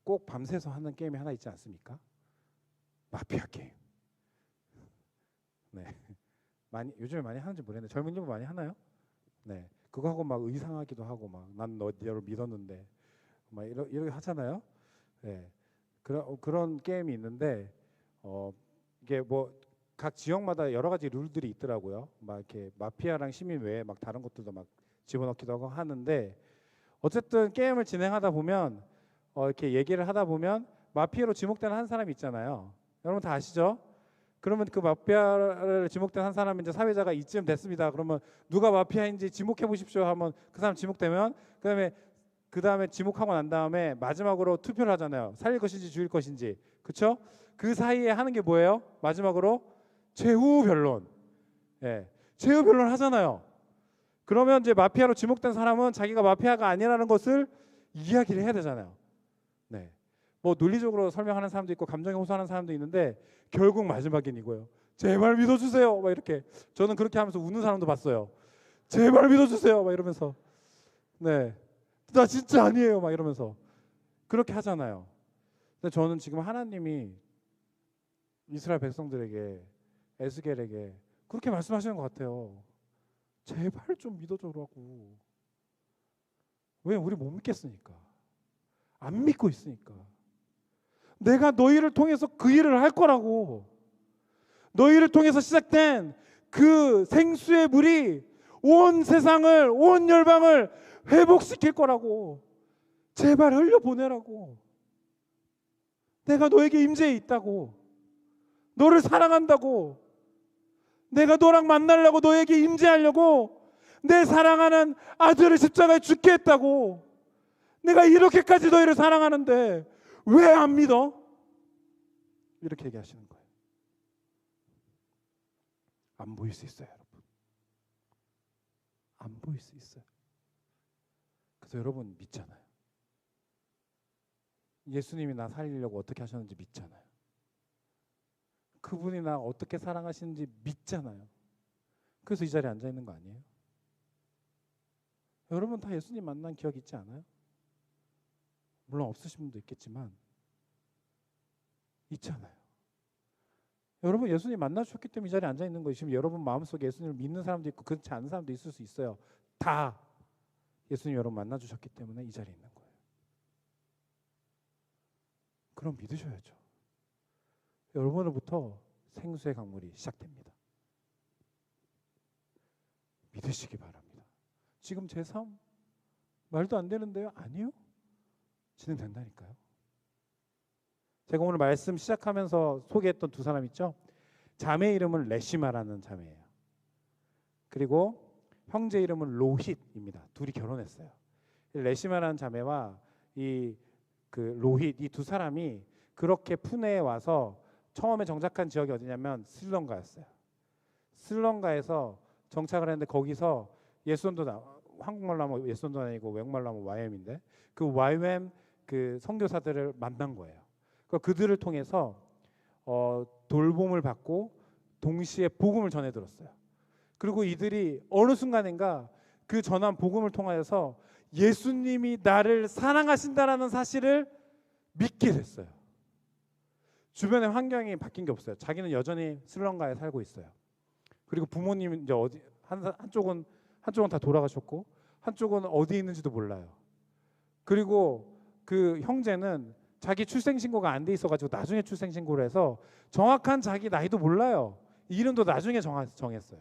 꼭 밤새서 하는 게임이 하나 있지 않습니까? 마피아 게임. 네, 요즘에 많이 하는지 모르겠는데 젊은 친구 많이 하나요? 네, 그거 하고 막 의상하기도 하고 막 난 너를 믿었는데 막 이렇게 하잖아요. 네, 그런 게임이 있는데 이게 뭐 각 지역마다 여러 가지 룰들이 있더라고요. 막 이렇게 마피아랑 시민 외에 막 다른 것들도 막 집어넣기도 하고 하는데 어쨌든 게임을 진행하다 보면 이렇게 얘기를 하다 보면 마피아로 지목되는 한 사람이 있잖아요. 여러분 다 아시죠? 그러면 그 마피아를 지목된 한 사람이 이제 사회자가 이쯤 됐습니다. 그러면 누가 마피아인지 지목해 보십시오 하면 그 사람 지목되면 그다음에 지목하고 난 다음에 마지막으로 투표를 하잖아요. 살릴 것인지 죽일 것인지. 그렇죠? 그 사이에 하는 게 뭐예요? 마지막으로 최후 변론. 예, 최후 변론 하잖아요. 그러면 이제 마피아로 지목된 사람은 자기가 마피아가 아니라는 것을 이야기를 해야 되잖아요. 네. 뭐 논리적으로 설명하는 사람도 있고 감정에 호소하는 사람도 있는데 결국 마지막엔 이거예요. 제발 믿어주세요. 막 이렇게 저는 그렇게 하면서 우는 사람도 봤어요. 제발 믿어주세요. 막 이러면서 네, 나 진짜 아니에요. 막 이러면서 그렇게 하잖아요. 근데 저는 지금 하나님이 이스라엘 백성들에게 에스겔에게 그렇게 말씀하시는 것 같아요. 제발 좀 믿어줘라고. 왜? 우리 못 믿겠으니까. 안 믿고 있으니까. 내가 너희를 통해서 그 일을 할 거라고. 너희를 통해서 시작된 그 생수의 물이 온 세상을, 온 열방을 회복시킬 거라고. 제발 흘려보내라고. 내가 너에게 임재해 있다고. 너를 사랑한다고. 내가 너랑 만나려고, 너에게 임재하려고 내 사랑하는 아들을 십자가에 죽게 했다고. 내가 이렇게까지 너희를 사랑하는데 왜 안 믿어? 이렇게 얘기하시는 거예요. 안 보일 수 있어요, 여러분. 안 보일 수 있어요. 그래서 여러분 믿잖아요. 예수님이 나 살리려고 어떻게 하셨는지 믿잖아요. 그분이 나 어떻게 사랑하시는지 믿잖아요. 그래서 이 자리에 앉아 있는 거 아니에요? 여러분 다 예수님 만난 기억 있지 않아요? 물론 없으신 분도 있겠지만 있잖아요. 여러분 예수님 만나주셨기 때문에 이 자리에 앉아 있는 거예요. 지금 여러분 마음속에 예수님을 믿는 사람도 있고 그렇지 않은 사람도 있을 수 있어요. 다 예수님 여러분 만나주셨기 때문에 이 자리에 있는 거예요. 그럼 믿으셔야죠. 여러분으로부터 생수의 강물이 시작됩니다. 믿으시기 바랍니다. 지금 제 삶 말도 안 되는데요? 아니요. 진행된다니까요. 제가 오늘 말씀 시작하면서 소개했던 두 사람 있죠? 자매 이름은 레시마라는 자매예요. 그리고 형제 이름은 로힛입니다. 둘이 결혼했어요. 레시마라는 자매와 이 로힛 이 두 사람이 그렇게 푸네에 와서 처음에 정착한 지역이 어디냐면 스리랑카였어요. 스리랑카에서 정착을 했는데 거기서 예수원도 한국말로 하면 예수원도 아니고 외국말로 하면 YM인데 그 YM 그 선교사들을 만난 거예요. 그들을 통해서 돌봄을 받고 동시에 복음을 전해 들었어요. 그리고 이들이 어느 순간인가 그 전한 복음을 통하여서 예수님이 나를 사랑하신다라는 사실을 믿게 됐어요. 주변의 환경이 바뀐 게 없어요. 자기는 여전히 스리랑카에 살고 있어요. 그리고 부모님은 이제 한쪽은 다 돌아가셨고 한쪽은 어디 있는지도 몰라요. 그리고 그 형제는 자기 출생신고가 안 돼 있어가지고 나중에 출생신고를 해서 정확한 자기 나이도 몰라요. 이름도 나중에 정했어요.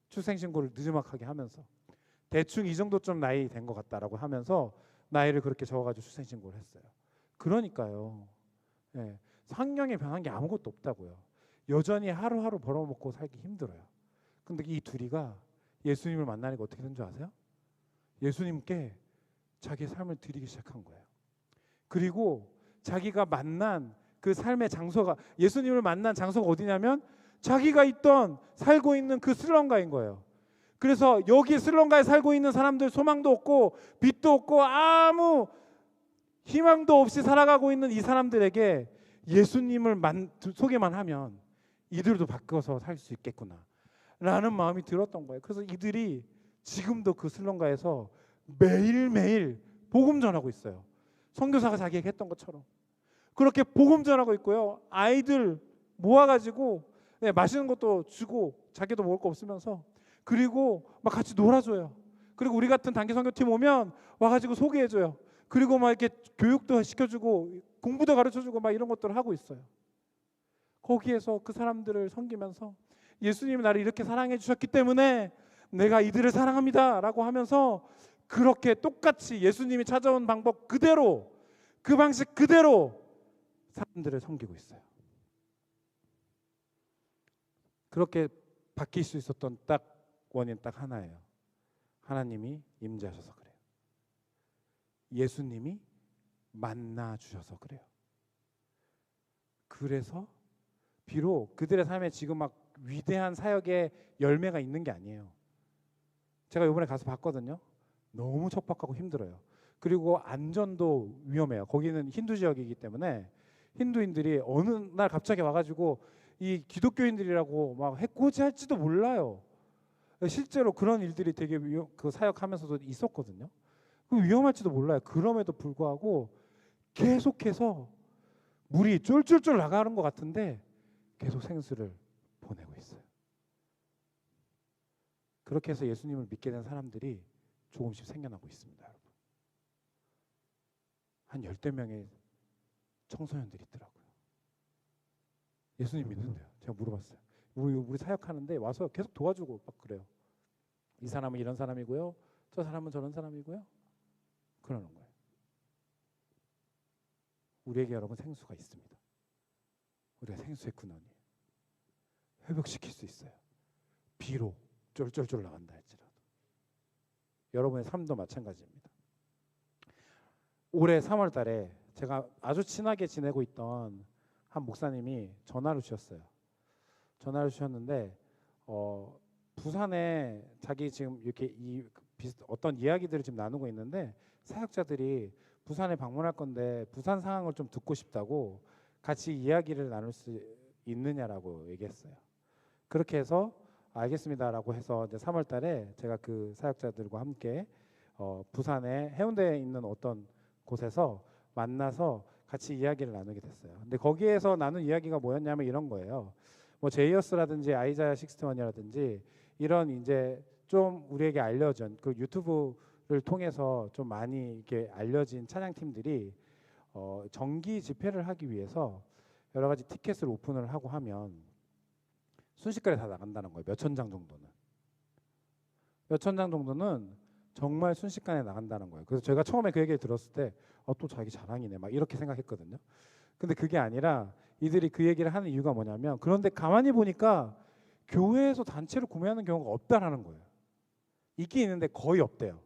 출생신고를 늦지막하게 하면서 대충 이 정도쯤 나이 된 것 같다라고 하면서 나이를 그렇게 적어가지고 출생신고를 했어요. 그러니까요. 예, 환경이 변한 게 아무것도 없다고요. 여전히 하루하루 벌어먹고 살기 힘들어요. 근데 이 둘이가 예수님을 만나니까 어떻게 된 줄 아세요? 예수님께 자기의 삶을 드리기 시작한 거예요. 그리고 자기가 만난 그 삶의 장소가 예수님을 만난 장소가 어디냐면 자기가 살고 있는 그 스리랑카인 거예요. 그래서 여기 스리랑카에 살고 있는 사람들 소망도 없고 빛도 없고 아무 희망도 없이 살아가고 있는 이 사람들에게 예수님을 소개만 하면 이들도 바꿔서 살 수 있겠구나 라는 마음이 들었던 거예요. 그래서 이들이 지금도 그 스리랑카에서 매일매일 복음 전하고 있어요. 선교사가 자기에게 했던 것처럼 그렇게 복음 전하고 있고요. 아이들 모아가지고 맛있는 것도 주고 자기도 먹을 거 없으면서 그리고 막 같이 놀아줘요. 그리고 우리 같은 단기 선교팀 오면 와가지고 소개해줘요. 그리고 막 이렇게 교육도 시켜주고 공부도 가르쳐주고 막 이런 것들을 하고 있어요. 거기에서 그 사람들을 섬기면서 예수님이 나를 이렇게 사랑해 주셨기 때문에 내가 이들을 사랑합니다 라고 하면서 그렇게 똑같이 예수님이 찾아온 방법 그대로 그 방식 그대로 사람들을 섬기고 있어요. 그렇게 바뀔 수 있었던 원인 딱 하나예요. 하나님이 임재하셔서 그래요. 예수님이 만나 주셔서 그래요. 그래서 비록 그들의 삶에 지금 막 위대한 사역의 열매가 있는 게 아니에요. 제가 이번에 가서 봤거든요. 너무 척박하고 힘들어요. 그리고 안전도 위험해요. 거기는 힌두 지역이기 때문에 힌두인들이 어느 날 갑자기 와가지고 이 기독교인들이라고 막 해코지할지도 몰라요. 실제로 그런 일들이 되게 그 사역하면서도 있었거든요. 위험할지도 몰라요. 그럼에도 불구하고 계속해서 물이 쫄쫄쫄 나가는 것 같은데 계속 생수를 보내고 있어요. 그렇게 해서 예수님을 믿게 된 사람들이 조금씩 생겨나고 있습니다, 여러분. 한 10대 명의 청소년들이 있더라고요. 예수님 믿는데요. 제가 물어봤어요. 우리 사역하는데 와서 계속 도와주고 막 그래요. 이 사람은 이런 사람이고요. 저 사람은 저런 사람이고요. 그러는 거예요. 우리에게 여러분 생수가 있습니다. 우리가 생수의 근원이에요. 회복시킬 수 있어요. 비록 쫄쫄쫄 나간다 할지라도. 여러분의 삶도 마찬가지입니다. 올해 3월 달에 제가 아주 친하게 지내고 있던 한 목사님이 전화를 주셨어요. 전화를 주셨는데 부산에 자기 지금 이렇게 어떤 이야기들을 지금 나누고 있는데 사역자들이 부산에 방문할 건데 부산 상황을 좀 듣고 싶다고 같이 이야기를 나눌 수 있느냐라고 얘기했어요. 그렇게 해서 알겠습니다라고 해서 이제 3월 달에 제가 그 사역자들과 함께 부산에 해운대에 있는 어떤 곳에서 만나서 같이 이야기를 나누게 됐어요. 근데 거기에서 나눈 이야기가 뭐였냐면 이런 거예요. 뭐 제이어스라든지 아이자야 61이라든지 이런 이제 좀 우리에게 알려진 그 유튜브를 통해서 좀 많이 이렇게 알려진 찬양팀들이 정기 집회를 하기 위해서 여러 가지 티켓을 오픈을 하고 하면 순식간에 다 나간다는 거예요. 몇천 장 정도는. 몇천 장 정도는 정말 순식간에 나간다는 거예요. 그래서 제가 처음에 그 얘기를 들었을 때 또 자기 자랑이네 막 이렇게 생각했거든요. 근데 그게 아니라 이들이 그 얘기를 하는 이유가 뭐냐면 그런데 가만히 보니까 교회에서 단체로 구매하는 경우가 없다라는 거예요. 있긴 있는데 거의 없대요.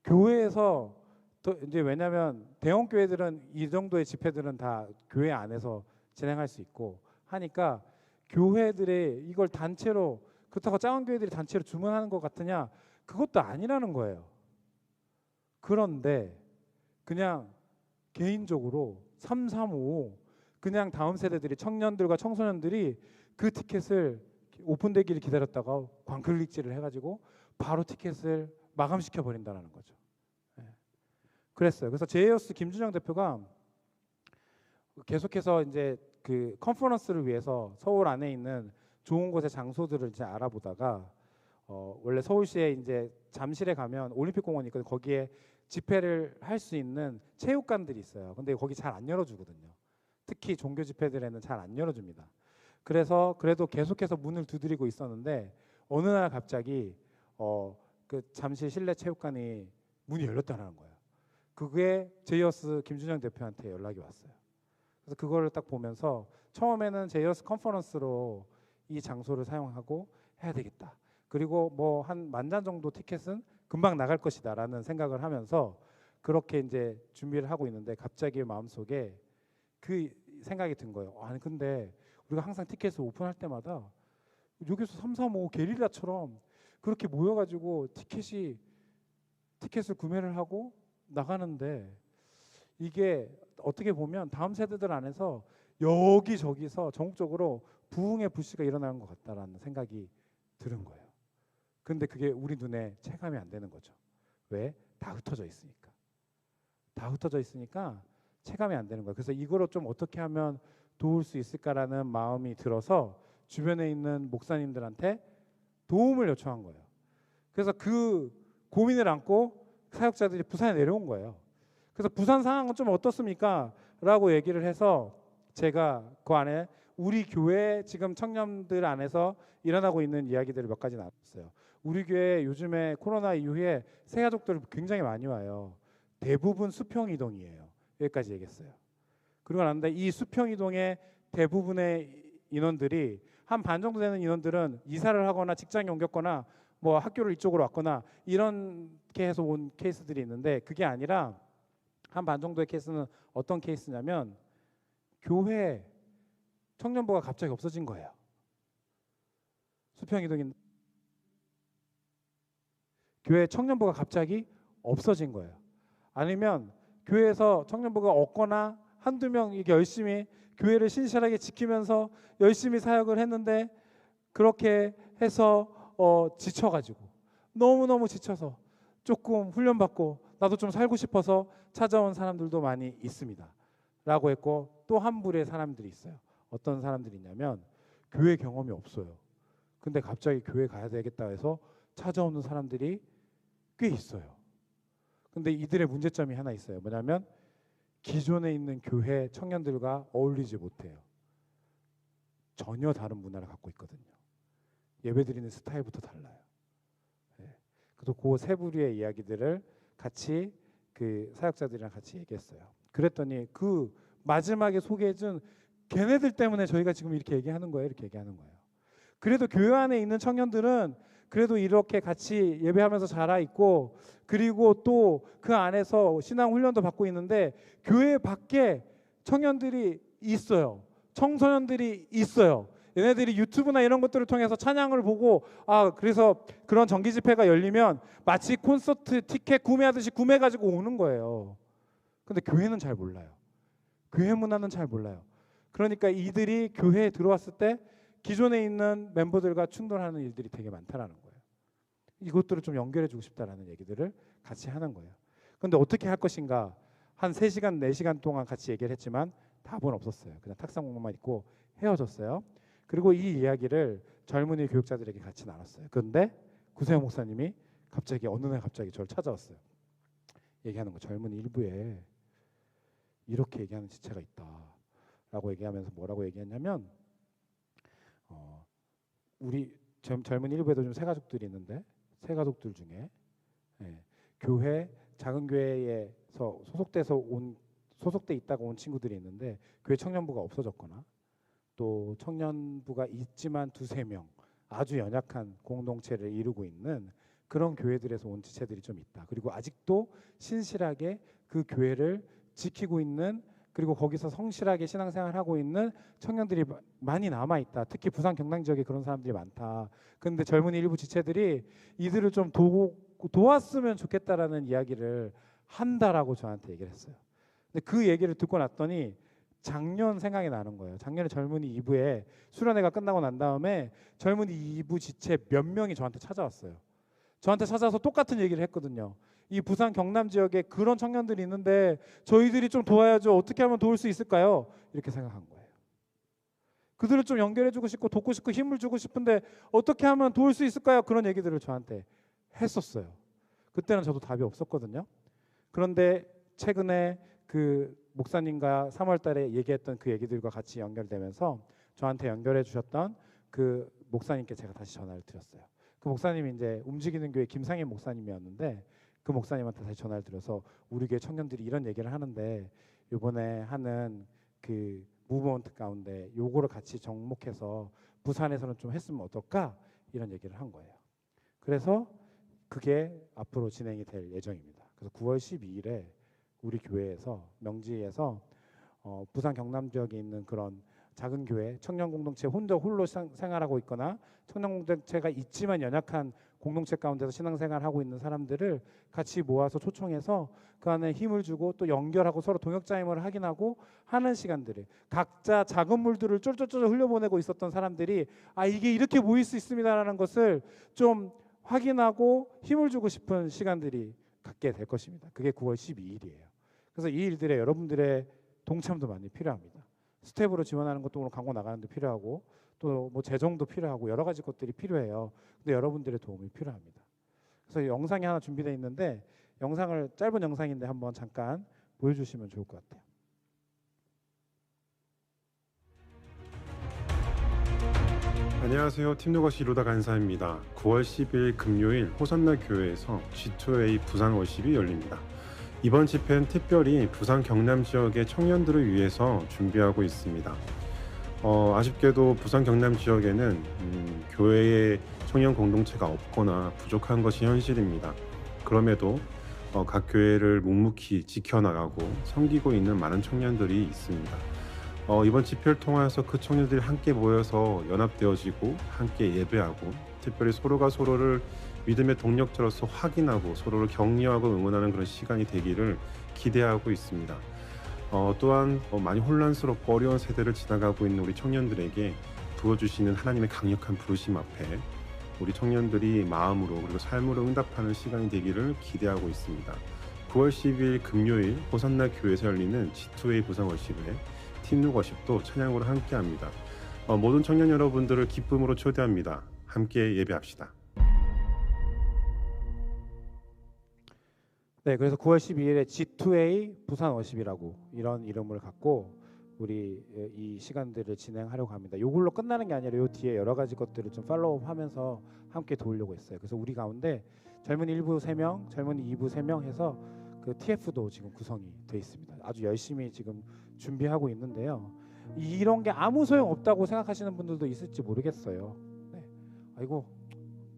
교회에서 또 이제 왜냐하면 대형 교회들은 이 정도의 집회들은 다 교회 안에서 진행할 수 있고 하니까 교회들이 이걸 단체로 그렇다고 작은 교회들이 단체로 주문하는 것 같으냐? 그것도 아니라는 거예요. 그런데 그냥 개인적으로 335 그냥 다음 세대들이 청년들과 청소년들이 그 티켓을 오픈되기를 기다렸다가 광클릭질을 해가지고 바로 티켓을 마감시켜 버린다는 거죠. 그랬어요. 그래서 제이어스 김준영 대표가 계속해서 이제 그 컨퍼런스를 위해서 서울 안에 있는 좋은 곳의 장소들을 이제 알아보다가 원래 서울시에 이제 잠실에 가면 올림픽공원이 있거든요. 거기에 집회를 할 수 있는 체육관들이 있어요. 근데 거기 잘 안 열어주거든요. 특히 종교 집회들에는 잘 안 열어줍니다. 그래서 그래도 계속해서 문을 두드리고 있었는데 어느 날 갑자기 그 잠실 실내 체육관이 문이 열렸다는 거예요. 그게 제이어스 김준영 대표한테 연락이 왔어요. 그래서 그거를 딱 보면서 처음에는 제이어스 컨퍼런스로 이 장소를 사용하고 해야 되겠다. 그리고 뭐 한 10,000장 정도 티켓은 금방 나갈 것이다라는 생각을 하면서 그렇게 이제 준비를 하고 있는데 갑자기 마음속에 그 생각이 든 거예요. 아니 근데 우리가 항상 티켓을 오픈할 때마다 여기서 335 게릴라처럼 그렇게 모여가지고 티켓을 구매를 하고 나가는데 이게 어떻게 보면 다음 세대들 안에서 여기저기서 전국적으로 부흥의 불씨가 일어나는 것 같다라는 생각이 들은 거예요. 근데 그게 우리 눈에 체감이 안 되는 거죠. 왜? 다 흩어져 있으니까. 다 흩어져 있으니까 체감이 안 되는 거예요. 그래서 이거를 좀 어떻게 하면 도울 수 있을까라는 마음이 들어서 주변에 있는 목사님들한테 도움을 요청한 거예요. 그래서 그 고민을 안고 사역자들이 부산에 내려온 거예요. 그래서 부산 상황은 좀 어떻습니까? 라고 얘기를 해서 제가 그 안에 우리 교회 지금 청년들 안에서 일어나고 있는 이야기들을 몇 가지 나눴어요. 우리 교회 요즘에 코로나 이후에 새가족들 굉장히 많이 와요. 대부분 수평 이동이에요. 여기까지 얘기했어요. 그리고 나는데 이 수평 이동의 대부분의 인원들이 한 반 정도 되는 인원들은 이사를 하거나 직장에 옮겼거나 뭐 학교를 이쪽으로 왔거나 이렇게 해서 온 케이스들이 있는데 그게 아니라 한 반 정도의 케이스는 어떤 케이스냐면 교회 청년부가 갑자기 없어진 거예요. 수평이동인 교회 청년부가 갑자기 없어진 거예요. 아니면 교회에서 청년부가 없거나 한두 명 이게 열심히 교회를 신실하게 지키면서 열심히 사역을 했는데 그렇게 해서 지쳐가지고 너무너무 지쳐서 조금 훈련받고 나도 좀 살고 싶어서 찾아온 사람들도 많이 있습니다. 라고 했고 또 한 부류의 사람들이 있어요. 어떤 사람들이 있냐면 교회 경험이 없어요. 근데 갑자기 교회 가야 되겠다 해서 찾아오는 사람들이 꽤 있어요. 근데 이들의 문제점이 하나 있어요. 뭐냐면 기존에 있는 교회 청년들과 어울리지 못해요. 전혀 다른 문화를 갖고 있거든요. 예배드리는 스타일부터 달라요. 네. 그래서 그 세 부류의 이야기들을 같이 그 사역자들이랑 같이 얘기했어요. 그랬더니 그 마지막에 소개해준 걔네들 때문에 저희가 지금 이렇게 얘기하는 거예요. 이렇게 얘기하는 거예요. 그래도 교회 안에 있는 청년들은 그래도 이렇게 같이 예배하면서 자라 있고 그리고 또 그 안에서 신앙 훈련도 받고 있는데 교회 밖에 청년들이 있어요. 청소년들이 있어요. 얘네들이 유튜브나 이런 것들을 통해서 찬양을 보고 그래서 그런 정기 집회가 열리면 마치 콘서트 티켓 구매하듯이 구매가지고 오는 거예요. 근데 교회는 잘 몰라요. 교회 문화는 잘 몰라요. 그러니까 이들이 교회에 들어왔을 때 기존에 있는 멤버들과 충돌하는 일들이 되게 많다라는 거예요. 이것들을 좀 연결해 주고 싶다라는 얘기들을 같이 하는 거예요. 근데 어떻게 할 것인가 한 3시간 4시간 동안 같이 얘기를 했지만 답은 없었어요. 그냥 탁상 공부만 있고 헤어졌어요. 그리고 이 이야기를 젊은이 교육자들에게 같이 나눴어요. 그런데 구세영 목사님이 갑자기 어느 날 갑자기 저를 찾아왔어요. 얘기하는 거 젊은이 일부에 이렇게 얘기하는 지체가 있다라고 얘기하면서 뭐라고 얘기했냐면 우리 젊은 일부에도 좀 새가족들이 있는데 새가족들 중에 교회 작은 교회에서 소속돼 있다가 온 친구들이 있는데 교회 청년부가 없어졌거나 또 청년부가 있지만 2-3명 아주 연약한 공동체를 이루고 있는 그런 교회들에서 온 지체들이 좀 있다. 그리고 아직도 신실하게 그 교회를 지키고 있는 그리고 거기서 성실하게 신앙생활하고 있는 청년들이 많이 남아있다. 특히 부산 경남 지역에 그런 사람들이 많다. 그런데 젊은이 일부 지체들이 이들을 좀 도왔으면 좋겠다라는 이야기를 한다라고 저한테 얘기를 했어요. 근데 그 얘기를 듣고 났더니 작년 생각이 나는 거예요. 작년에 젊은이 2부에 수련회가 끝나고 난 다음에 젊은이 2부 지체 몇 명이 저한테 찾아왔어요. 저한테 찾아와서 똑같은 얘기를 했거든요. 이 부산 경남 지역에 그런 청년들이 있는데 저희들이 좀 도와야죠. 어떻게 하면 도울 수 있을까요? 이렇게 생각한 거예요. 그들을 좀 연결해주고 싶고 돕고 싶고 힘을 주고 싶은데 어떻게 하면 도울 수 있을까요? 그런 얘기들을 저한테 했었어요. 그때는 저도 답이 없었거든요. 그런데 최근에 그 목사님과 3월 달에 얘기했던 그 얘기들과 같이 연결되면서 저한테 연결해 주셨던 그 목사님께 제가 다시 전화를 드렸어요. 그 목사님이 이제 움직이는 교회 김상현 목사님이었는데 그 목사님한테 다시 전화를 드려서 우리 교회 청년들이 이런 얘기를 하는데 이번에 하는 그 무브먼트 가운데 요거를 같이 접목해서 부산에서는 좀 했으면 어떨까 이런 얘기를 한 거예요. 그래서 그게 앞으로 진행이 될 예정입니다. 그래서 9월 12일에 우리 교회에서 명지에서 부산 경남 지역에 있는 그런 작은 교회 청년 공동체 홀로 생활하고 있거나 청년 공동체가 있지만 연약한 공동체 가운데서 신앙생활하고 있는 사람들을 같이 모아서 초청해서 그 안에 힘을 주고 또 연결하고 서로 동역자임을 확인하고 하는 시간들을 각자 작은 물들을 쫄쫄쫄 흘려보내고 있었던 사람들이 이게 이렇게 모일 수 있습니다라는 것을 좀 확인하고 힘을 주고 싶은 시간들이 갖게 될 것입니다. 그게 9월 12일이에요. 그래서 이 일들에 여러분들의 동참도 많이 필요합니다. 스텝으로 지원하는 것도 오늘 광고 나가는데 필요하고 또 뭐 재정도 필요하고 여러 가지 것들이 필요해요. 근데 여러분들의 도움이 필요합니다. 그래서 영상이 하나 준비되어 있는데 영상을 짧은 영상인데 한번 잠깐 보여주시면 좋을 것 같아요. 안녕하세요. 팀노거시 로다 간사입니다. 9월 10일 금요일 호산나 교회에서 G2A 부산 워십이 열립니다. 이번 집회는 특별히 부산 경남 지역의 청년들을 위해서 준비하고 있습니다. 아쉽게도 부산 경남 지역에는 교회의 청년 공동체가 없거나 부족한 것이 현실입니다. 그럼에도 각 교회를 묵묵히 지켜나가고 섬기고 있는 많은 청년들이 있습니다. 이번 집회를 통해서 그 청년들이 함께 모여서 연합되어지고 함께 예배하고 특별히 서로가 서로를 믿음의 동력자로서 확인하고 서로를 격려하고 응원하는 그런 시간이 되기를 기대하고 있습니다. 또한 많이 혼란스럽고 어려운 세대를 지나가고 있는 우리 청년들에게 부어주시는 하나님의 강력한 부르심 앞에 우리 청년들이 마음으로 그리고 삶으로 응답하는 시간이 되기를 기대하고 있습니다. 9월 12일 금요일 호산나 교회에서 열리는 G2A 부상 워십에 팀룩 워십도 찬양으로 함께합니다. 모든 청년 여러분들을 기쁨으로 초대합니다. 함께 예배합시다. 네, 그래서 9월 12일에 G2A 부산 워십이라고 이런 이름을 갖고 우리 이 시간들을 진행하려고 합니다. 이걸로 끝나는 게 아니라 요 뒤에 여러 가지 것들을 좀 팔로우하면서 함께 도우려고 했어요. 그래서 우리 가운데 젊은이 1부 3명, 젊은이 2부 3명 해서 그 TF도 지금 구성이 돼 있습니다. 아주 열심히 지금 준비하고 있는데요. 이런 게 아무 소용 없다고 생각하시는 분들도 있을지 모르겠어요. 네. 아이고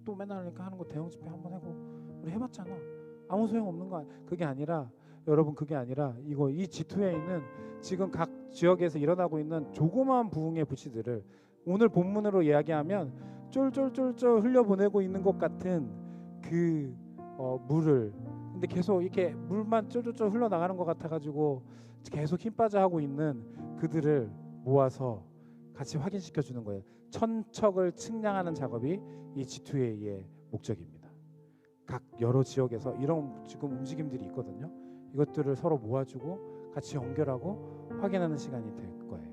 또 맨날 이렇게 하는 거 대형 집회 한번 하고 우리 해봤잖아. 아무 소용 없는 거 그게 아니라 여러분 그게 아니라 이거 이 G2A는 지금 각 지역에서 일어나고 있는 조그마한 부흥의 불씨들을 오늘 본문으로 이야기하면 쫄쫄쫄쫄 흘려보내고 있는 것 같은 그 물을 근데 계속 이렇게 물만 쫄쫄쫄 흘러나가는 것 같아가지고 계속 힘 빠져 하고 있는 그들을 모아서 같이 확인시켜 주는 거예요. 천척을 측량하는 작업이 이 G2A의 목적입니다. 각 여러 지역에서 이런 지금 움직임들이 있거든요. 이것들을 서로 모아주고 같이 연결하고 확인하는 시간이 될 거예요.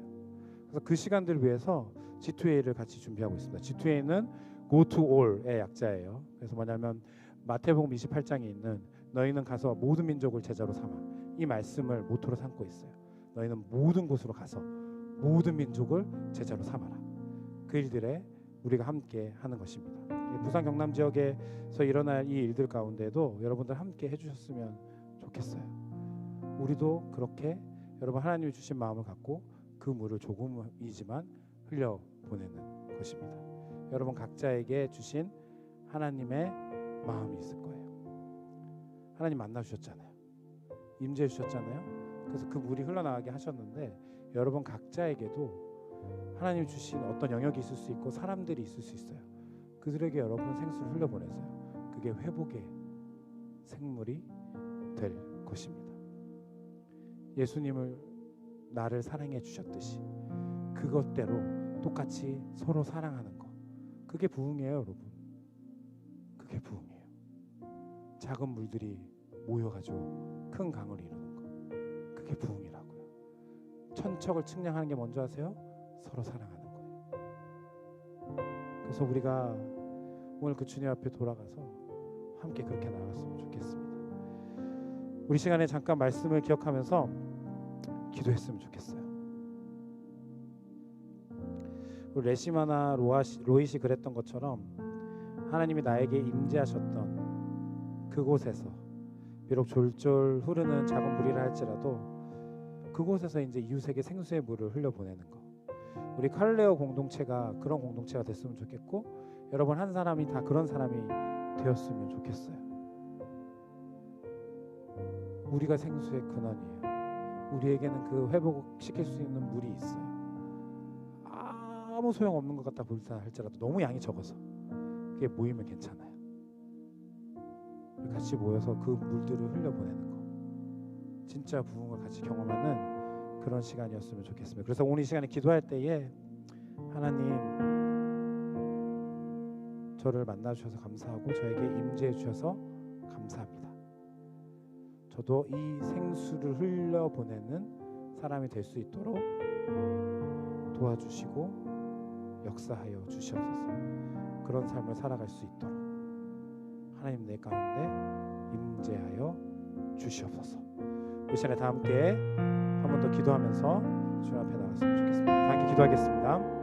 그래서 그 시간들을 위해서 G2A를 같이 준비하고 있습니다. G2A는 Go to All의 약자예요. 그래서 뭐냐면 마태복음 28장에 있는 너희는 가서 모든 민족을 제자로 삼아 이 말씀을 모토로 삼고 있어요. 너희는 모든 곳으로 가서 모든 민족을 제자로 삼아라. 그 일들에 우리가 함께 하는 것입니다. 부산 경남 지역에서 일어날 이 일들 가운데도 여러분들 함께 해주셨으면 좋겠어요. 우리도 그렇게 여러분 하나님이 주신 마음을 갖고 그 물을 조금이지만 흘려보내는 것입니다. 여러분 각자에게 주신 하나님의 마음이 있을 거예요. 하나님 만나주셨잖아요. 임재해 주셨잖아요. 그래서 그 물이 흘러나가게 하셨는데 여러분 각자에게도 하나님이 주신 어떤 영역이 있을 수 있고 사람들이 있을 수 있어요. 그들에게 여러분 생수를 흘려보내세요. 그게 회복의 생물이 될 것입니다. 예수님을 나를 사랑해 주셨듯이 그것대로 똑같이 서로 사랑하는 거. 그게 부흥이에요, 여러분. 그게 부흥이에요. 작은 물들이 모여가지고 큰 강을 이루는 거. 그게 부흥이라고요. 천척을 측량하는 게 뭔지 아세요? 서로 사랑하는 거예요. 그래서 우리가 오늘 그 주님 앞에 돌아가서 함께 그렇게 나갔으면 좋겠습니다. 우리 시간에 잠깐 말씀을 기억하면서 기도했으면 좋겠어요. 우리 레시마나 로이시 그랬던 것처럼 하나님이 나에게 임재하셨던 그곳에서 비록 졸졸 흐르는 작은 물이라 할지라도 그곳에서 이제 이웃에게 생수의 물을 흘려보내는 거. 우리 칼레오 공동체가 그런 공동체가 됐으면 좋겠고 여러분 한 사람이 다 그런 사람이 되었으면 좋겠어요. 우리가 생수의 근원이에요. 우리에게는 그 회복시킬 수 있는 물이 있어요. 아무 소용없는 것 같다 볼다 할지라도 너무 양이 적어서 그게 모이면 괜찮아요. 같이 모여서 그 물들을 흘려보내는 거. 진짜 부흥을 같이 경험하는 그런 시간이었으면 좋겠습니다. 그래서 오늘 이 시간에 기도할 때에 하나님 저를 만나주셔서 감사하고 저에게 임재해 주셔서 감사합니다. 저도 이 생수를 흘려보내는 사람이 될 수 있도록 도와주시고 역사하여 주시옵소서. 그런 삶을 살아갈 수 있도록 하나님 내 가운데 임재하여 주시옵소서. 이 시간에 다 함께 한 번 더 기도하면서 주님 앞에 나갔으면 좋겠습니다. 다 함께 기도하겠습니다.